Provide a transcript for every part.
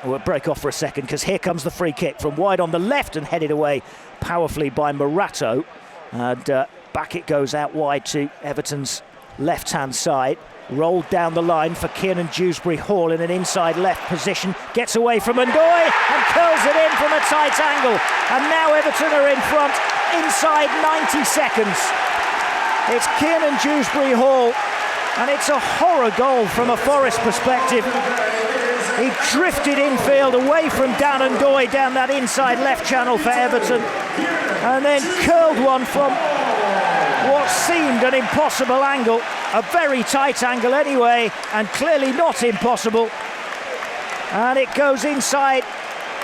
We'll break off for a second because here comes the free kick from wide on the left and headed away powerfully by Morato. And back it goes out wide to Everton's left-hand side. Rolled down the line for Kiernan Dewsbury-Hall in an inside left position. Gets away from Ndoye and curls it in from a tight angle. And now Everton are in front inside 90 seconds. It's Kiernan Dewsbury-Hall, and it's a horror goal from a Forest perspective. He drifted infield away from Dan Ndoye down that inside left channel for Everton, and then curled one from what seemed an impossible angle, a very tight angle anyway, and clearly not impossible. And it goes inside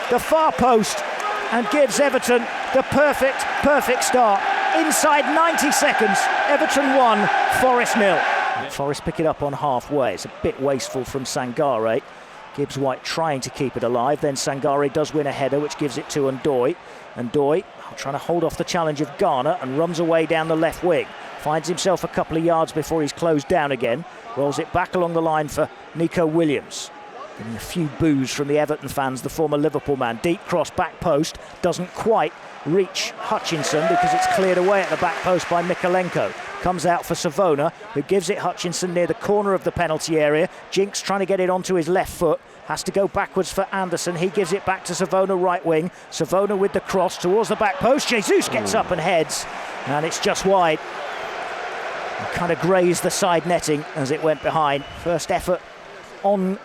the far post and gives Everton the perfect start. Inside 90 seconds, Everton 1, Forest 0. Forest pick it up on halfway. It's a bit wasteful from Sangare. Gibbs-White trying to keep it alive. Then Sangare does win a header, which gives it to Ndoye. Ndoye trying to hold off the challenge of Garner and runs away down the left wing. Finds himself a couple of yards before he's closed down again. Rolls it back along the line for Nico Williams. Getting a few boos from the Everton fans, the former Liverpool man. Deep cross, back post. Doesn't quite reach Hutchinson because it's cleared away at the back post by Mikalenko. Comes out for Savona, who gives it Hutchinson near the corner of the penalty area. Jinks trying to get it onto his left foot. Has to go backwards for Anderson. He gives it back to Savona, right wing. Savona with the cross towards the back post. Jesus gets up and heads, and it's just wide. And kind of grazed the side netting as it went behind. First effort on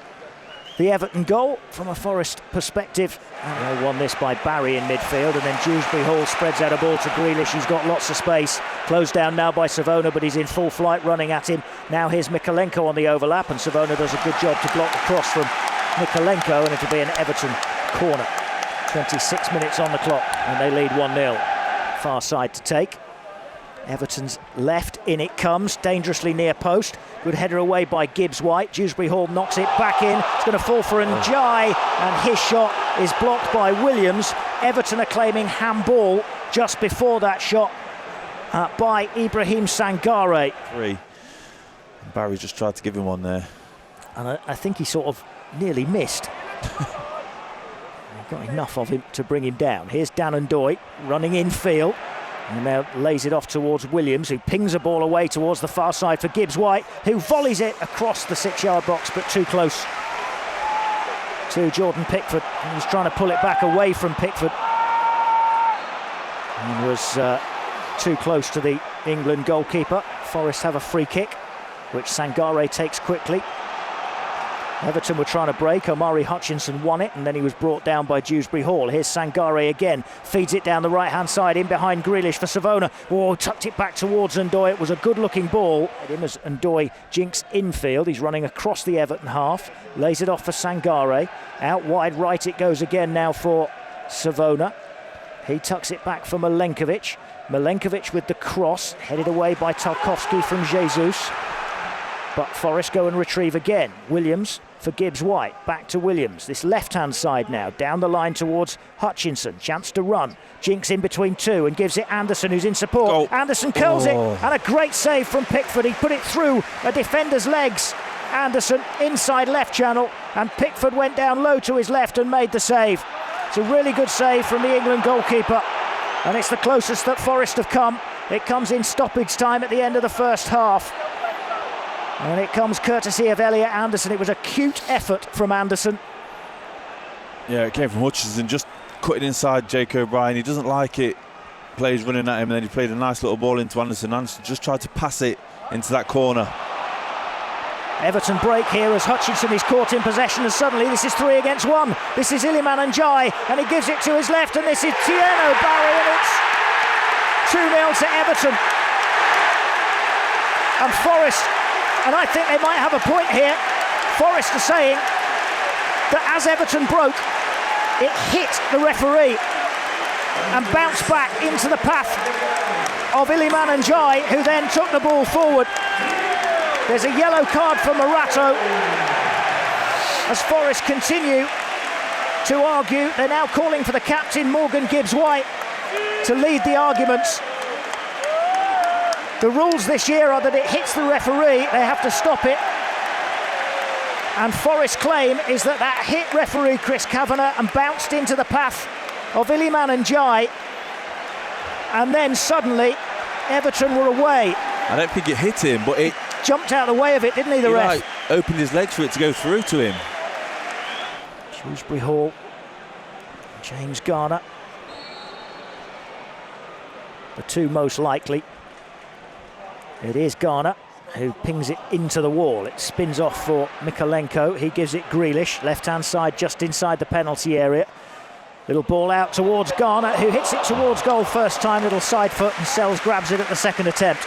the Everton goal from a Forest perspective. And they won this by Barry in midfield, and then Dewsbury-Hall spreads out a ball to Grealish. He's got lots of space. Closed down now by Savona, but he's in full flight running at him. Now here's Mikalenko on the overlap, and Savona does a good job to block the cross from Mikalenko, and it'll be an Everton corner. 26 minutes on the clock, and they lead 1-0. Far side to take. Everton's left, in it comes, dangerously near post. Good header away by Gibbs-White. Dewsbury-Hall knocks it back in. It's going to fall for Njai, and his shot is blocked by Williams. Everton are claiming handball just before that shot by Ibrahim Sangare. Barry just tried to give him one there. And I think he sort of nearly missed. Got enough of him to bring him down. Here's Dan Ndoye running infield. And now lays it off towards Williams, who pings a ball away towards the far side for Gibbs-White, who volleys it across the 6-yard box, but too close to Jordan Pickford. He's trying to pull it back away from Pickford. And was too close to the England goalkeeper. Forest have a free kick, which Sangare takes quickly. Everton were trying to break. Omari Hutchinson won it, and then he was brought down by Dewsbury-Hall. Here's Sangare again. Feeds it down the right-hand side, in behind Grealish for Savona. Oh, tucked it back towards Ndoye. It was a good-looking ball. As Ndoye jinks infield. He's running across the Everton half. Lays it off for Sangare. Out wide right it goes again now for Savona. He tucks it back for Milenkovic. Milenkovic with the cross. Headed away by Tarkowski from Jesus. But Forest go and retrieve again. Williams for Gibbs-White. Back to Williams. This left-hand side now. Down the line towards Hutchinson. Chance to run. Jinks in between two and gives it Anderson, who's in support. Oh. Anderson curls it. And a great save from Pickford. He put it through a defender's legs. Anderson inside left channel. And Pickford went down low to his left and made the save. It's a really good save from the England goalkeeper. And it's the closest that Forest have come. It comes in stoppage time at the end of the first half. And it comes courtesy of Elliot Anderson. It was a cute effort from Anderson. Yeah, it came from Hutchinson, just cutting inside Jake O'Brien. He doesn't like it. Players running at him, and then he played a nice little ball into Anderson. Anderson just tried to pass it into that corner. Everton break here as Hutchinson is caught in possession, and suddenly this is 3 against 1. This is Iliman Njai, and he gives it to his left, and this is Tieno Barry, and it's 2-0 to Everton. And Forest, and I think they might have a point here, Forest are saying that as Everton broke, it hit the referee and bounced back into the path of Iliman Njai, who then took the ball forward. There's a yellow card for Morato as Forest continue to argue. They're now calling for the captain, Morgan Gibbs-White, to lead the arguments. The rules this year are that it hits the referee, they have to stop it. And Forest's claim is that hit referee Chris Kavanagh and bounced into the path of Iliman Ndiaye, and then suddenly Everton were away. I don't think it hit him, but it jumped out of the way of it, didn't he, the ref? Like, opened his legs for it to go through to him. Dewsbury Hall, James Garner, the two most likely. It is Garner who pings it into the wall. It spins off for Mykolenko. He gives it Grealish, left-hand side, just inside the penalty area. Little ball out towards Garner, who hits it towards goal first time. Little side foot, and Sells grabs it at the second attempt.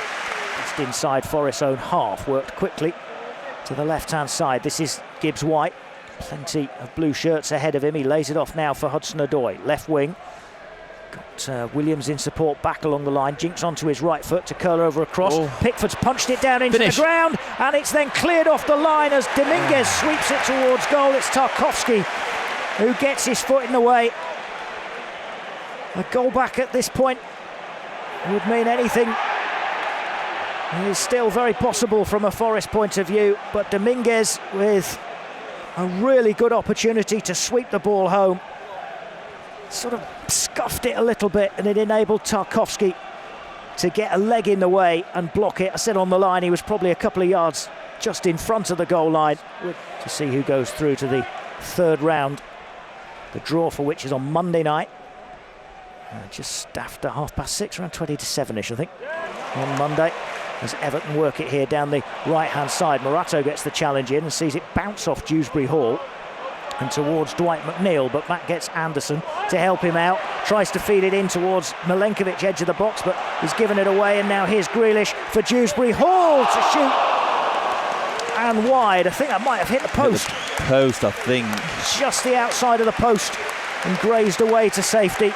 Just inside Forest's own half, worked quickly to the left-hand side. This is Gibbs-White. Plenty of blue shirts ahead of him. He lays it off now for Hudson-Odoi. Left wing. Got Williams in support back along the line. Jinks onto his right foot to curl over across. Oh. Pickford's punched it down into the ground, and it's then cleared off the line as Dominguez sweeps it towards goal. It's Tarkowski who gets his foot in the way. A goal back at this point would mean anything. It is still very possible from a Forest point of view, but Dominguez with a really good opportunity to sweep the ball home. Sort of scuffed it a little bit, and it enabled Tarkowski to get a leg in the way and block it. I said on the line he was probably a couple of yards just in front of the goal line. To see who goes through to the third round, the draw for which is on Monday night, just after 6:30, around 20 to 7ish I think, on Monday, as Everton work it here down the right-hand side. Morato gets the challenge in and sees it bounce off Dewsbury Hall and towards Dwight McNeil, but Matt gets Anderson to help him out, tries to feed it in towards Milenkovic, edge of the box, but he's given it away, and now here's Grealish for Dewsbury Hall to shoot, and wide. I think that might have hit the post. Hit the post, I think. Just the outside of the post and grazed away to safety.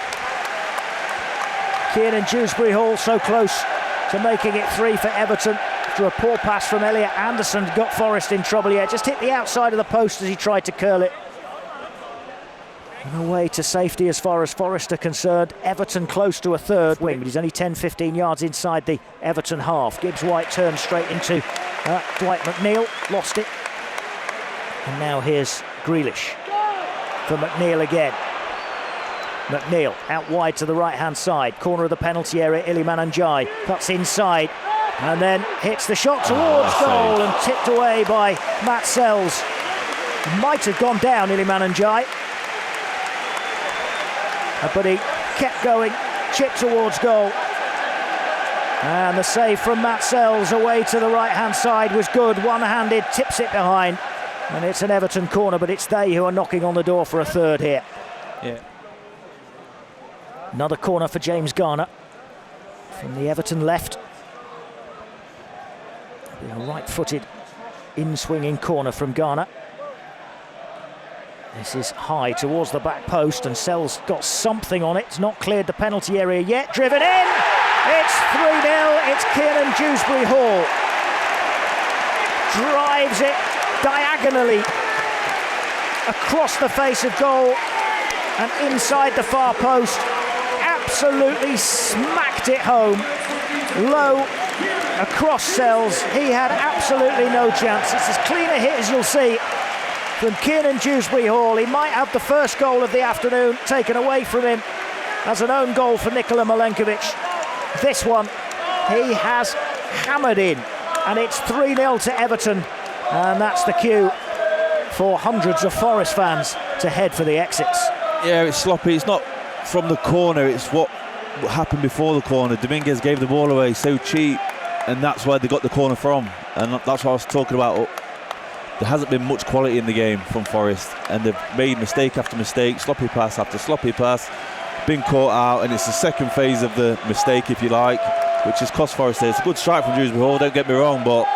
Kiernan Dewsbury Hall so close to making it 3 for Everton after a poor pass from Elliot Anderson. Got Forest in trouble here, just hit the outside of the post as he tried to curl it. And away to safety as far as Forest are concerned. Everton close to a third wing, but he's only 10-15 yards inside the Everton half. Gibbs-White turns straight into Dwight McNeil, lost it. And now here's Grealish for McNeil again. McNeil out wide to the right-hand side, corner of the penalty area. Iliman Ndiaye cuts inside and then hits the shot towards goal and tipped away by Matt Sells. Might have gone down, Iliman Ndiaye, but he kept going, chip towards goal. And the save from Matt Sells away to the right-hand side was good, one-handed, tips it behind. And it's an Everton corner, but it's they who are knocking on the door for a third here. Yeah. Another corner for James Garner from the Everton left. A right-footed in-swinging corner from Garner. This is high towards the back post, and Sells got something on it. It's not cleared the penalty area yet. Driven in. It's 3-0. It's Kiernan Dewsbury Hall. Drives it diagonally across the face of goal and inside the far post. Absolutely smacked it home. Low across Sells. He had absolutely no chance. It's as clean a hit as you'll see from Kiernan Dewsbury Hall. He might have the first goal of the afternoon taken away from him as an own goal for Nikola Milenkovic. This one he has hammered in, and it's 3-0 to Everton, and that's the cue for hundreds of Forest fans to head for the exits. Yeah, it's sloppy. It's not from the corner, it's what happened before the corner. Dominguez gave the ball away so cheap, and that's where they got the corner from, and that's what I was talking about. There hasn't been much quality in the game from Forest, and they've made mistake after mistake, sloppy pass after sloppy pass, been caught out, and it's the second phase of the mistake, if you like, which has cost Forest. It's a good strike from Dewsbury Hall, don't get me wrong, but